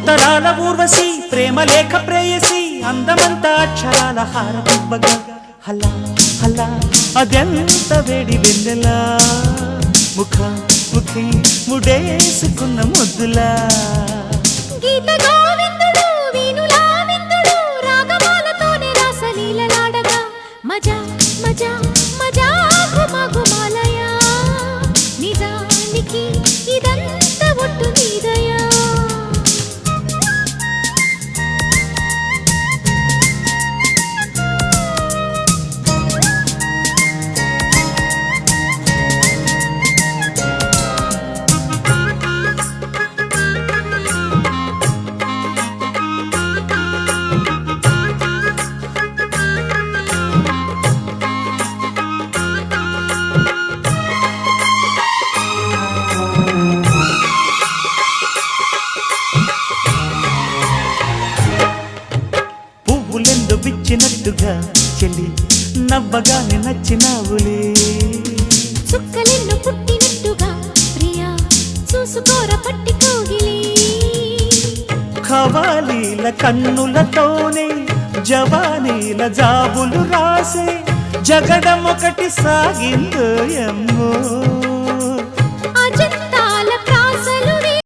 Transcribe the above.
ఉత్తరాల ఊర్వశి ప్రేమ లేఖ ప్రేయసి అందమంత అక్షరాల హారతివ్వగా హలా హలా అదెంత వేడి వెన్నెలా ముఖ ముఖి ముడేసుకున్న ముద్దులా గీత గోవిందుడు వీణులా విందుడు రాగమాలతోనే రాసలీలలాడగా మజా మజా మజా ఘుమా ఘుమాలయా నిజానికి ఇదంతా ఒట్టు నీదయా పువ్వులెందు విచ్చినట్టుగా చెల్లి నవ్వగానే నచ్చినావులే చుక్కలెన్ను పుట్టినట్టుగా ప్రియా చూసుకోర పట్టి కోగిలి ఖవాలీల కన్నులతోనే జవానీల జాబులు రాసే జగడమొకటి సాగిందో ఎమ్మో